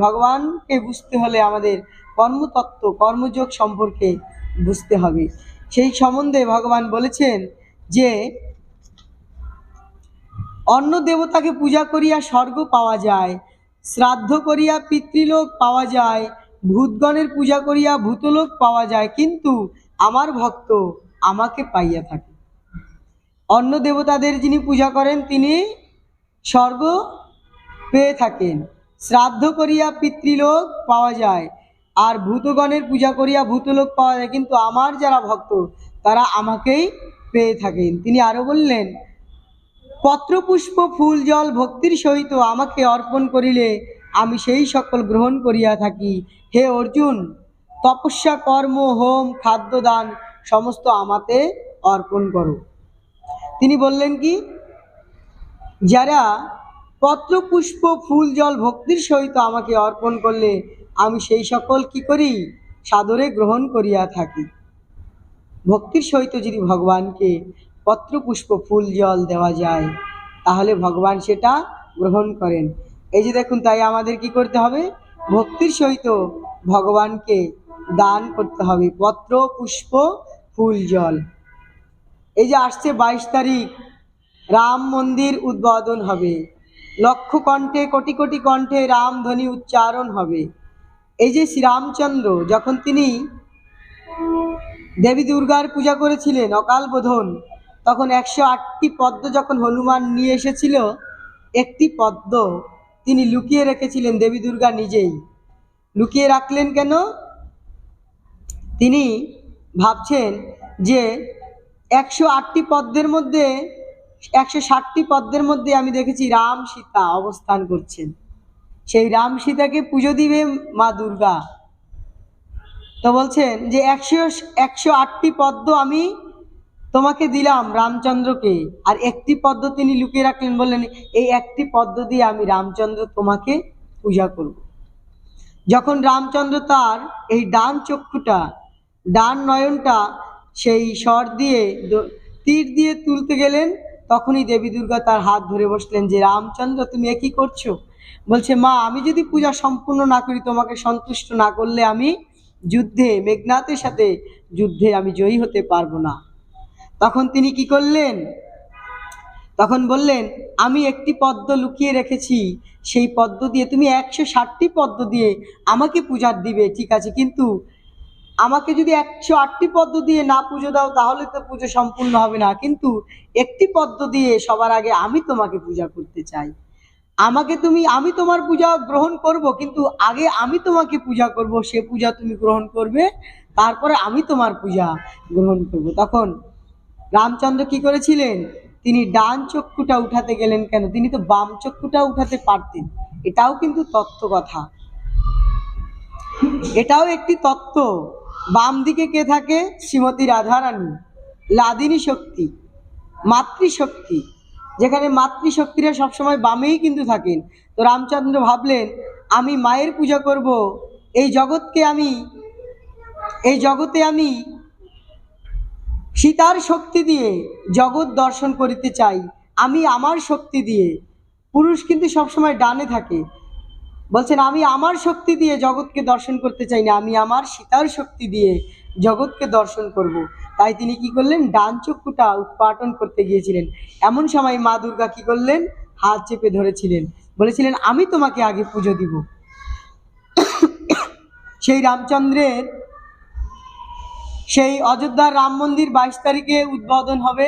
ভগবানকে বুঝতে হলে আমাদের কর্মতত্ত্ব কর্মযোগ সম্পর্কে বুঝতে হবে। সেই সম্বন্ধে ভগবান বলেছেন যে অন্য দেবতাকে পূজা করিয়া স্বর্গ পাওয়া যায়, শ্রাদ্ধ করিয়া পিতৃলোক পাওয়া যায়, ভূতগণের পূজা করিয়া ভূতলোক পাওয়া যায়, কিন্তু আমার ভক্ত আমাকে পাইয়া থাকে। অন্য দেবতাদের যিনি পূজা করেন তিনি স্বর্গ পেয়ে থাকেন, শ্রাদ্ধ করিয়া পিতৃলোক পাওয়া যায়, আর ভূতগণের পূজা করিয়া ভূতলোক পাওয়া যায়, কিন্তু আমার যারা ভক্ত তারা আমাকেই পেয়ে থাকেন। তিনি আরো বললেন, পত্রপুষ্প ফুল জল ভক্তির সহিত আমাকে অর্পণ করিলে আমি সেই সকল গ্রহণ করিয়া থাকি। হে অর্জুন, তপস্যা কর্ম হোম খাদ্যদান সমস্ত আমাতে অর্পণ করো। তিনি বললেন কি, যারা পত্রপুষ্প ফুল জল ভক্তির সহিত আমাকে অর্পণ করলে আমি সেই সকল কি করি, সাদরে গ্রহণ করিয়া থাকি। ভক্তির সহিত যদি ভগবানকে পত্রপুষ্প ফুল জল দেওয়া যায় তাহলে ভগবান সেটা গ্রহণ করেন। এই যে দেখুন, তাই আমাদের কি করতে হবে, ভক্তির সহিত ভগবানকে দান করতে হবে পত্র পুষ্প ফুল জল। এই যে আসছে 22 তারিখ রাম মন্দির উদ্বোধন হবে, লক্ষ কণ্ঠে কোটি কোটি কণ্ঠে রামধ্বনি উচ্চারণ হবে। এই যে শ্রীরামচন্দ্র যখন তিনি দেবী দুর্গার পূজা করেছিলেন অকাল বোধন, তখন 108টি পদ্ম যখন হনুমান নিয়ে এসেছিল, একটি পদ্ম তিনি লুকিয়ে রেখেছিলেন, দেবী দুর্গা নিজেই লুকিয়ে রাখলেন কেন? তিনি ভাবছেন যে 108টি পদ্মের মধ্যে 160টি পদ্মের মধ্যে আমি দেখেছি রাম সীতা অবস্থান করছেন, সেই রাম সীতাকে পুজো দিবে মা দুর্গা। তো বলছেন যে 108টি পদ্ম আমি তোমাকে দিলাম রামচন্দ্রকে, আর একটি পদ্ম তিনি লুকিয়ে রাখলেন, বললেন এই একটি পদ্ম দিয়ে আমি রামচন্দ্র তোমাকে পূজা করব। যখন রামচন্দ্র তার এই ডান চক্ষুটা ডান নয়নটা সেই স্বর দিয়ে তীর দিয়ে তুলতে গেলেন, তখনই দেবী দুর্গা তার হাত ধরে বসলেন যে রামচন্দ্র তুমি কি করছো? বলছে, মা আমি যদি পূজা সম্পূর্ণ না করি, তোমাকে সন্তুষ্ট না করলে আমি যুদ্ধে মেঘনাথের সাথে যুদ্ধে আমি জয়ী হতে পারবো না। তখন তিনি কি করলেন, তখন বললেন আমি একটি পদ্ম লুকিয়ে রেখেছি, সেই পদ্ম দিয়ে তুমি 160টি পদ্ম দিয়ে আমাকে পূজার দিবে, ঠিক আছে, কিন্তু আমাকে যদি 108টি পদ্ম দিয়ে না পুজো দাও তাহলে তো পুজো সম্পূর্ণ হবে না, কিন্তু একটি পদ্ম দিয়ে সবার আগে আমি তোমাকে পূজা করতে চাই। আমি তোমার পূজা গ্রহণ করব, কিন্তু আগে আমি তোমাকে পূজা করব, সে পূজা তুমি গ্রহণ করবে, তারপরে আমি তোমার পূজা গ্রহণ করব। তখন রামচন্দ্র কি করেছিলেন, তিনি ডান চক্ষুটা উঠাতে গেলেন কেন? তিনি তো বাম চক্ষুটা উঠাতে পারতেন। এটাও কিন্তু তত্ত্ব কথা, এটাও একটি তত্ত্ব। বাম দিকে কে থাকে? শ্রীমতী রাধারানী, লাদিনী শক্তি, মাতৃশক্তি, যেখানে মাতৃশক্তিরা সবসময় বামেই কিন্তু থাকেন। তো রামচন্দ্র ভাবলেন আমি মায়ের পূজা করব, এই জগতে আমি সীতার শক্তি দিয়ে জগৎ দর্শন করিতে চাই, আমি আমার শক্তি দিয়ে। পুরুষ কিন্তু সবসময় ডানে থাকে, বলছেন আমি আমার শক্তি দিয়ে জগৎকে দর্শন করতে চাই না, আমি আমার সীতার শক্তি দিয়ে জগৎকে দর্শন করব। তাই তিনি কি করলেন, ডান চক্ষুটা উৎপাটন করতে গিয়েছিলেন। এমন সময় মা দুর্গা কি করলেন, হাত চেপে ধরেছিলেন, বলেছিলেন আমি তোমাকে আগে পুজো দিব। সেই রামচন্দ্রের সেই অযোধ্যার রাম মন্দির 22 তারিখে উদ্বোধন হবে।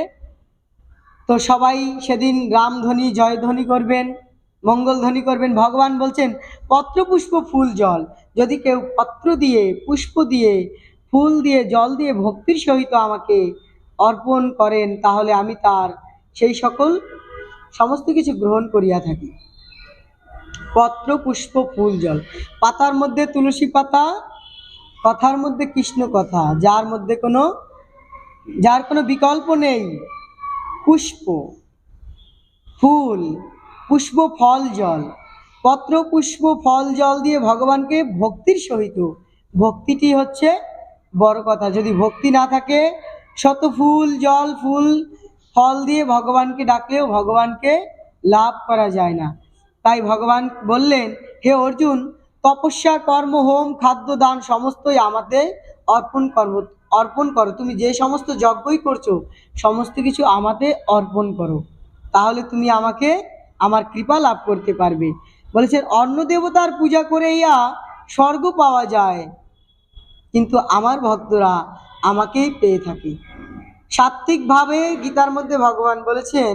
তো সবাই সেদিন রামধ্বনি জয়ধ্বনি করবেন, মঙ্গলধ্বনি করবেন। ভগবান বলছেন পত্র পুষ্প ফুল জল, যদি কেউ পত্র দিয়ে পুষ্প দিয়ে ফুল দিয়ে জল দিয়ে ভক্তির সহিত আমাকে অর্পণ করেন তাহলে আমি তার সেই সকল সমস্ত কিছু গ্রহণ করিয়া থাকি। পত্র পুষ্প ফুল জল, পাতার মধ্যে তুলসী পাতা, কথার মধ্যে কৃষ্ণ কথা, যার কোনো বিকল্প নেই। পুষ্প ফুল পুষ্প ফল জল, পত্র পুষ্প ফল জল দিয়ে ভগবানকে ভক্তির সহিত, ভক্তিটি হচ্ছে বড় কথা। যদি ভক্তি না থাকে, শত ফুল জল ফুল ফল দিয়ে ভগবানকে ডাকলেও ভগবানকে লাভ করা যায় না। তাই ভগবান বললেন হে অর্জুন, তপস্যা, কর্ম, হোম, খাদ্য, দান সমস্তই আমাতে অর্পণ করো। তুমি যে সমস্ত যজ্ঞই করছো সমস্ত কিছু আমাতে অর্পণ করো, তাহলে তুমি আমাকে আমার কৃপা লাভ করতে পারবে। বলেছেন অন্য দেবতার পূজা করে ইয়া স্বর্গ পাওয়া যায়, কিন্তু আমার ভক্তরা আমাকেই পেয়ে থাকে। সাত্ত্বিকভাবে গীতার মধ্যে ভগবান বলেছেন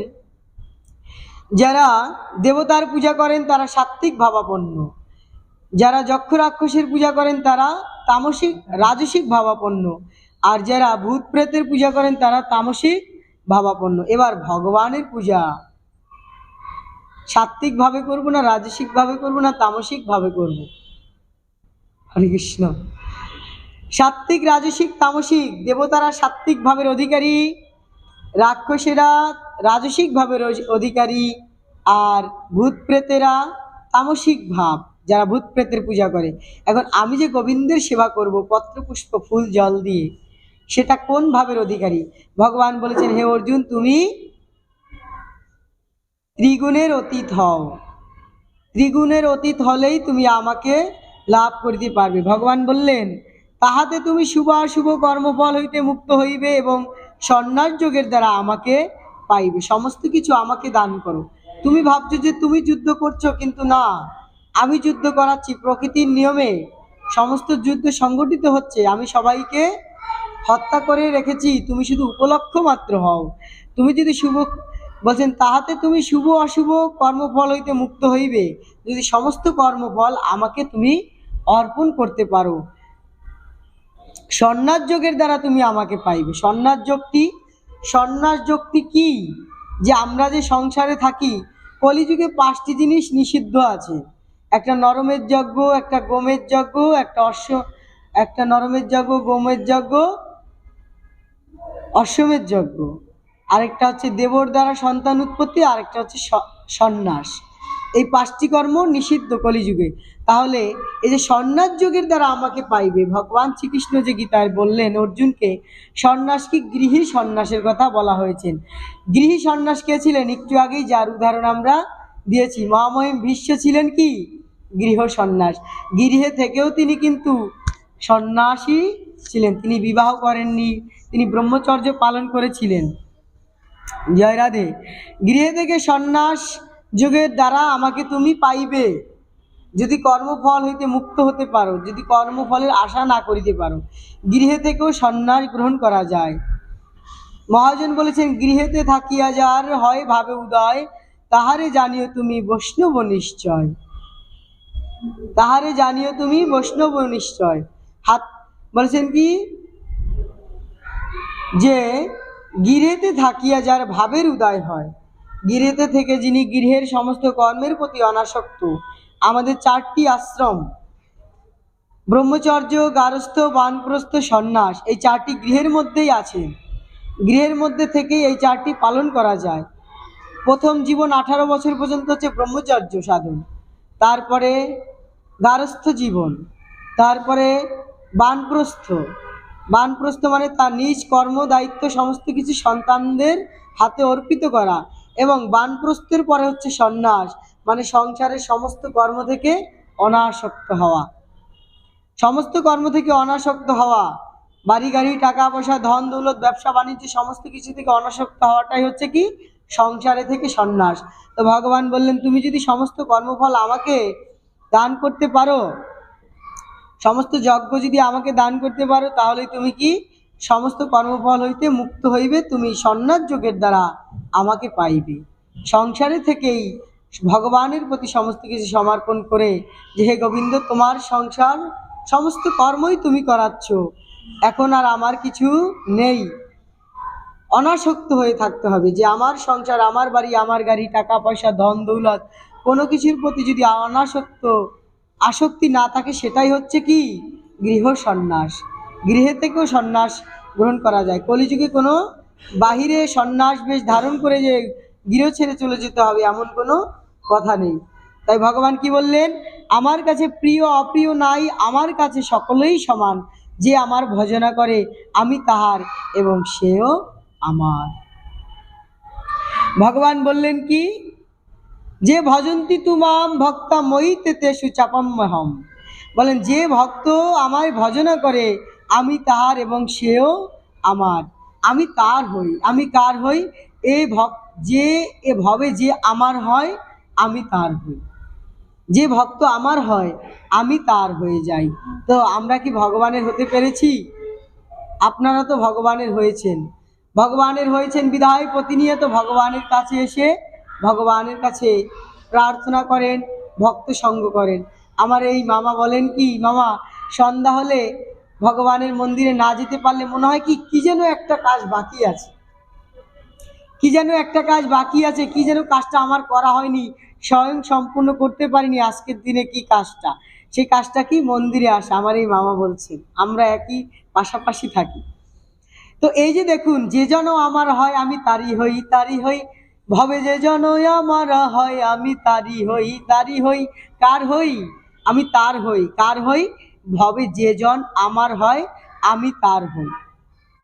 যারা দেবতার পূজা করেন তারা সাত্ত্বিক ভাবাপন্ন, যারা যক্ষ রাক্ষসের পূজা করেন তারা তামসিক রাজসিক ভাবাপন্ন, আর যারা ভূত প্রেতের পূজা করেন তারা তামসিক ভাবাপন্ন। এবার ভগবানের পূজা সাত্ত্বিক ভাবে করবো না রাজসিক ভাবে করবো না তামসিক ভাবে করব? হরে কৃষ্ণ। সাত্ত্বিক, রাজসিক, তামসিক দেবতারা সাত্ত্বিক ভাবের অধিকারী, রাক্ষসেরা রাজসিক ভাবের অধিকারী, আর ভূত প্রেতেরা তামসিক ভাব, যারা ভূত প্রেতের পূজা করে। এখন আমি যে গোবিন্দের সেবা করব পত্র পুষ্প ফুল জল দিয়ে, সেটা কোন ভাবের অধিকারী? ভগবান বলেছেন হে অর্জুন, তুমি ত্রিগুণের অতীত হও, ত্রিগুণের অতীত হলেই তুমি আমাকে লাভ করিতে পারবে। ভগবান বললেন তাহাতে তুমি শুভ অশুভ কর্মফল হইতে মুক্ত হইবে এবং সন্ন্যাস যোগের দ্বারা আমাকে পাইবে। সমস্ত কিছু আমাকে দান করো। তুমি ভাবছো যে তুমি যুদ্ধ করছো, কিন্তু না, আমি যুদ্ধ করাচ্ছি। প্রকৃতির নিয়মে সমস্ত যুদ্ধ সংগঠিত হচ্ছে, আমি সবাইকে হত্যা করে রেখেছি, তুমি শুধু উপলক্ষ মাত্র হও। তুমি যদি শুভ, বলছেন তাহাতে তুমি শুভ অশুভ কর্মফল হইতে মুক্ত হইবে যদি সমস্ত কর্মফল আমাকে তুমি অর্পণ করতে পারো। সন্ন্যাস যোগের দ্বারা তুমি আমাকে পাইবে। সন্ন্যাস যোগটি, সন্ন্যাস যোগটি কি? যে আমরা যে সংসারে থাকি, কলিযুগে 5টি জিনিস নিষিদ্ধ আছে। একটা নরমের যজ্ঞ, একটা গোমের যজ্ঞ, একটা নরমের যজ্ঞ, গোমের যজ্ঞ, অশ্বমেধ যজ্ঞ, আরেকটা হচ্ছে দেবর দ্বারা সন্তান উৎপত্তি, আরেকটা হচ্ছে সন্ন্যাস। এই 5টি কর্ম নিষিদ্ধ কলিযুগে। তাহলে এই যে সন্ন্যাস যোগের দ্বারা আমাকে পাইবে, ভগবান শ্রীকৃষ্ণ যে গীতায় বললেন অর্জুনকে, সন্ন্যাস কি গৃহী সন্ন্যাসের কথা বলা হয়েছে। গৃহী সন্ন্যাস কে ছিলেন? একটু আগেই যার উদাহরণ আমরা দিয়েছি, মহামহিম ভীষ্ম ছিলেন কি গৃহ সন্ন্যাস। গৃহে থেকেও তিনি কিন্তু সন্ন্যাসী ছিলেন, তিনি বিবাহ করেননি, তিনি ব্রহ্মচর্য পালন করেছিলেন। জয় রাধে। গৃহে থেকে সন্ন্যাস যোগের দ্বারা আমাকে তুমি পাইবে যদি কর্মফল হইতে মুক্ত হতে পারো, যদি কর্মফলের আশা না করিতে পারো। গৃহে থেকেও সন্ন্যাস গ্রহণ করা যায়। মহাজন বলেছেন গৃহেতে থাকিয়া যার হয় ভাবে উদয়, তাহারে জানিও তুমি বৈষ্ণব নিশ্চয়, তাহারে জানিও তুমি বৈষ্ণব নিশ্চয়। হাত বলেছেন কি যে গৃহেতে থাকিয়া যার ভাবের উদয় হয়, গৃহেতে থেকে যিনি গৃহের সমস্ত কর্মের প্রতি অনাসক্ত। আমাদের 4টি আশ্রম, ব্রহ্মচর্য, গারস্থ, বানপ্রস্থ, সন্ন্যাস, এই 4টি গৃহের মধ্যেই আছে। গৃহের মধ্যে থেকেই এই 4টি পালন করা যায়। প্রথম জীবন 18 বছর পর্যন্ত হচ্ছে ব্রহ্মচর্য সাধন, তারপরে গারস্থ জীবন, তারপরে বানপ্রস্থ। বানপ্রস্থ মানে তার নিজ কর্ম দায়িত্ব সমস্ত কিছু সন্তানদের হাতে অর্পিত করা, এবং বানপ্রস্থের পরে হচ্ছে সন্ন্যাস, মানে সংসারের সমস্ত কর্ম থেকে অনাসক্ত হওয়া। সমস্ত কর্ম থেকে অনাসক্ত হওয়া, বাড়ি গাড়ি, টাকা পয়সা, ধন দৌলত, ব্যবসা বাণিজ্য সমস্ত কিছু থেকে অনাসক্ত হওয়াটাই হচ্ছে কি সংসারে থেকে সন্ন্যাস। তো ভগবান বললেন তুমি যদি সমস্ত কর্মফল আমাকে দান করতে পারো, সমস্ত যজ্ঞ যদি আমাকে দান করতে পারো, তাহলে তুমি কি সমস্ত কর্মফল হইতে মুক্ত হইবে, তুমি সন্ন্যাস যোগের দ্বারা আমাকে পাইবে। সংসারে থেকেই ভগবানের প্রতি সমস্ত কিছু সমর্পণ করে যে হে গোবিন্দ, তোমার সংসার সমস্ত কর্মই তুমি করাচ্ছ, এখন আর আমার কিছু নেই, অনাসক্ত হয়ে থাকতে হবে। যে আমার সংসার, আমার বাড়ি, আমার গাড়ি, টাকা পয়সা, ধন দৌলত, কোনো কিছুর প্রতি যদি আসক্তি না থাকে, সেটাই হচ্ছে কি গৃহ সন্ন্যাস। গৃহে থেকেও সন্ন্যাস গ্রহণ করা যায়। কলিযুগে কোনো বাহিরে সন্ন্যাস বেশ ধারণ করে যে গৃহ ছেড়ে চলে যেতে হবে এমন কোনো কথা নেই। তাই ভগবান কি বললেন, আমার কাছে প্রিয় অপ্রিয় নাই, আমার কাছে সকলেই সমান, যে আমার ভজনা করে আমি তাহার এবং সেও আমার। ভগবান বললেন কি যে ভজন্তি তুমাম ভক্তা ময়িতে তেষু চাপম্যহম, বলেন যে ভক্ত আমায় ভজনা করে আমি তাহার এবং সেও আমার। আমি তার হই। আমি কার হই? যে এ ভবে যে আমার হয় আমি তার হই। যে ভক্ত আমার হয় আমি তার হয়ে যাই। তো আমরা কি ভগবানের হতে পেরেছি? আপনারা তো ভগবানের হয়েছেন। ভগবানের হয়েছেন বিধায় প্রতিনিয়ত ভগবানের কাছে এসে ভগবানের কাছে প্রার্থনা করেন, ভক্ত সঙ্গ করেন। আমার এই মামা বলেন কি, মামা সন্ধ্যা হলে ভগবানের মন্দিরে না যেতে পারলে মনে হয় কি কি যেন একটা কাজ বাকি আছে, কি যেন একটা কাজ বাকি আছে, কি যেন কাজটা আমার করা হয়নি, স্বয়ং সম্পূর্ণ করতে পারিনি আজকের দিনে। কি কাজটা? সেই কাজটা কি? মন্দিরে আসা। আমার এই মামা বলছেন, আমরা একই পাশাপাশি থাকি। তো এই যে দেখুন, যে জন আমার হয় আমি তারি হই, তারি হই। ভবে যে জন আমার হয় আমি তারি হই, তারি হই। কার হই? আমি তার হই। কার হই? ভবে যে জন আমার হয় আমি তার হই।